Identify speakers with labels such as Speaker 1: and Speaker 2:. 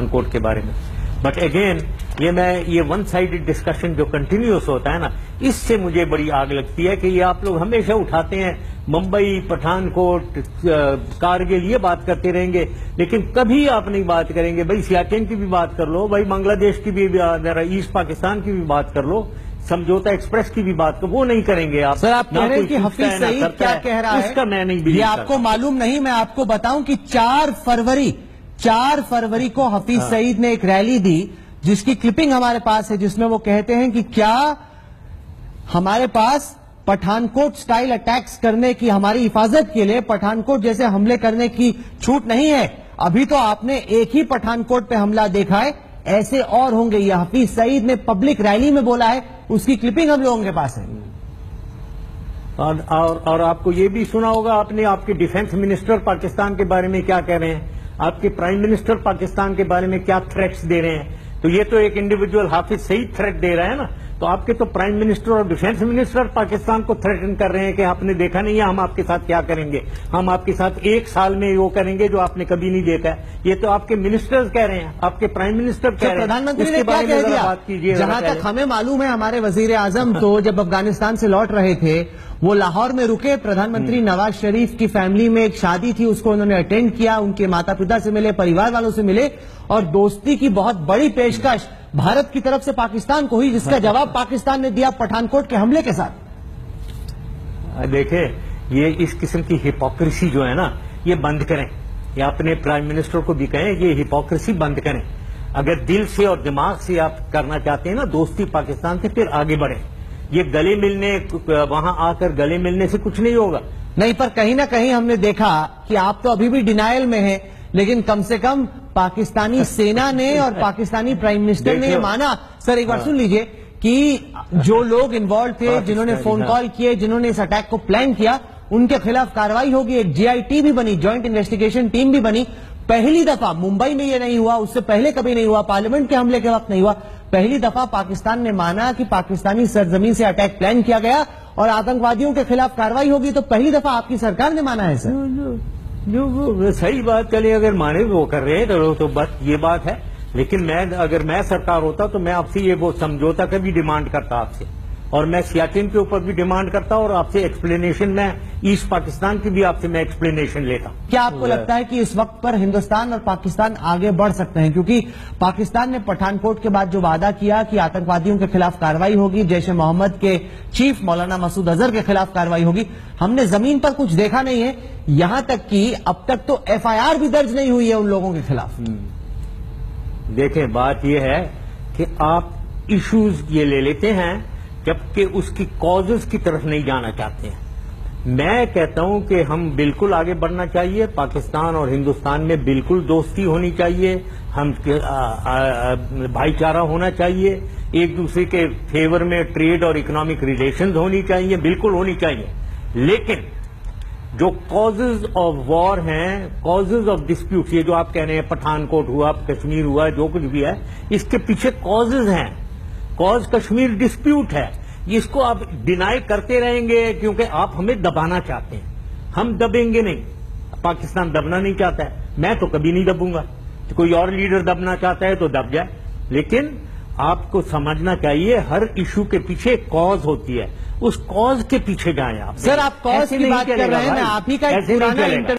Speaker 1: Court के बारे में। बट अगेन ये वन साइडेड डिस्कशन जो कंटिन्यूस होता है ना, इससे मुझे बड़ी आग लगती है कि ये आप लोग हमेशा उठाते हैं मुंबई, पठानकोट, कारगिल, ये बात करते रहेंगे, लेकिन कभी आप नहीं बात करेंगे भाई सियाचिन की भी बात कर लो, भाई बांग्लादेश की भी, ईस्ट पाकिस्तान की भी बात कर लो, समझौता एक्सप्रेस की भी बात को वो नहीं करेंगे आप।
Speaker 2: सर आप कह रहे हैं कि हफीज सईद क्या कह रहा है,
Speaker 1: उसका मैं नहीं बिलीव करता।
Speaker 2: ये आपको मालूम नहीं, मैं आपको बताऊं कि 4 फरवरी को हफीज सईद ने एक रैली दी जिसकी क्लिपिंग हमारे पास है, जिसमें वो कहते हैं कि क्या हमारे पास पठानकोट स्टाइल अटैक्स करने की, हमारी हिफाजत के लिए पठानकोट जैसे हमले करने की छूट नहीं है। अभी तो आपने एक ही पठानकोट पे हमला देखा है, ऐसे और होंगे। ये हफीज सईद ने पब्लिक रैली में बोला है, उसकी क्लिपिंग हम लोगों के पास है।
Speaker 1: और आपको ये भी सुना होगा आपने, आपके डिफेंस मिनिस्टर पाकिस्तान के बारे में क्या कह रहे हैं, आपके प्राइम मिनिस्टर पाकिस्तान के बारे में क्या थ्रेट्स दे रहे हैं। तो ये तो एक इंडिविजुअल हाफिज सईद थ्रेट दे रहा है ना, तो आपके तो प्राइम मिनिस्टर और डिफेंस मिनिस्टर पाकिस्तान को थ्रेटन कर रहे हैं कि आपने देखा नहीं है हम आपके साथ क्या करेंगे, हम आपके साथ 1 साल में वो करेंगे जो आपने कभी नहीं देखा है। ये तो आपके मिनिस्टर्स कह रहे हैं, आपके प्राइम मिनिस्टर कह रहे हैं।
Speaker 2: प्रधानमंत्री ने क्या कह दिया? जहां तक हमें मालूम है, हमारे वजीर आजम तो जब अफगानिस्तान से लौट रहे थे वो लाहौर में रुके, प्रधानमंत्री नवाज शरीफ की फैमिली में एक शादी थी, उसको उन्होंने अटेंड किया, उनके माता पिता से मिले, परिवार वालों से मिले, और दोस्ती की बहुत बड़ी पेशकश भारत की तरफ से पाकिस्तान को हुई, जिसका जवाब पाकिस्तान ने दिया पठानकोट के हमले के साथ।
Speaker 1: देखें, ये इस किस्म की हिपोक्रेसी जो है ना, ये बंद करें। ये अपने प्राइम मिनिस्टर को भी कहें, ये हिपोक्रेसी बंद करें। अगर दिल से और दिमाग से आप करना चाहते हैं ना दोस्ती पाकिस्तान से, फिर आगे बढ़ें। ये गले मिलने, वहां आकर गले मिलने से कुछ नहीं होगा।
Speaker 2: नहीं, पर कहीं ना कहीं हमने देखा कि आप तो अभी भी डिनायल में हैं, लेकिन कम से कम पाकिस्तानी सेना ने और पाकिस्तानी प्राइम मिनिस्टर ने माना। सर एक बार सुन लीजिए कि जो लोग इन्वॉल्व थे, जिन्होंने फोन कॉल किए, जिन्होंने इस अटैक को प्लान किया, उनके खिलाफ कार्रवाई होगी। एक GIT भी बनी, ज्वाइंट इन्वेस्टिगेशन टीम भी बनी। पहली दफा मुंबई में ये नहीं हुआ, उससे पहले कभी नहीं हुआ, पार्लियामेंट के हमले के वक्त नहीं हुआ। पहली दफा पाकिस्तान ने माना कि पाकिस्तानी सरजमीन से अटैक प्लान किया गया और आतंकवादियों के खिलाफ कार्रवाई होगी। तो पहली दफा आपकी सरकार ने माना है सर।
Speaker 1: जो सही बात, चले अगर माने वो कर रहे हैं तो बस ये बात है। लेकिन अगर मैं सरकार होता तो मैं आपसे ये वो समझौता का भी डिमांड करता आपसे, और मैं सियाचिन के ऊपर भी डिमांड करता, और आपसे एक्सप्लेनेशन, मैं ईस्ट पाकिस्तान की भी आपसे मैं एक्सप्लेनेशन लेता।
Speaker 2: क्या आपको लगता है कि इस वक्त पर हिंदुस्तान और पाकिस्तान आगे बढ़ सकते हैं? क्योंकि पाकिस्तान ने पठानकोट के बाद जो वादा किया कि आतंकवादियों के खिलाफ कार्रवाई होगी, जैश ए मोहम्मद के चीफ मौलाना मसूद अजहर के खिलाफ कार्रवाई होगी, हमने जमीन पर कुछ देखा नहीं है। यहां तक कि अब तक तो FIR भी दर्ज नहीं हुई है उन लोगों के खिलाफ।
Speaker 1: देखें, बात यह है कि आप इश्यूज ये ले लेते हैं जबकि उसकी कॉजेज की तरफ नहीं जाना चाहते हैं। मैं कहता हूं कि हम बिल्कुल आगे बढ़ना चाहिए, पाकिस्तान और हिंदुस्तान में बिल्कुल दोस्ती होनी चाहिए, हम भाईचारा होना चाहिए, एक दूसरे के फेवर में ट्रेड और इकोनॉमिक रिलेशंस होनी चाहिए, बिल्कुल होनी चाहिए। लेकिन जो कॉजेज ऑफ वॉर हैं, कॉजेज ऑफ डिस्प्यूट, ये जो आप कह रहे हैं पठानकोट हुआ, कश्मीर हुआ, जो कुछ भी है, इसके पीछे कॉजेज हैं। कॉज कश्मीर डिस्प्यूट है, इसको आप डिनाई करते रहेंगे क्योंकि आप हमें दबाना चाहते हैं। हम दबेंगे नहीं, पाकिस्तान दबना नहीं चाहता है, मैं तो कभी नहीं दबूंगा। तो कोई और लीडर दबना चाहता है तो दब जाए, लेकिन आपको समझना चाहिए हर इशू के पीछे कॉज होती है, उस कॉज के पीछे जाएं आप।
Speaker 2: सर आप कॉज की बात कर रहे हैं, मैं आप ही का एक पुराना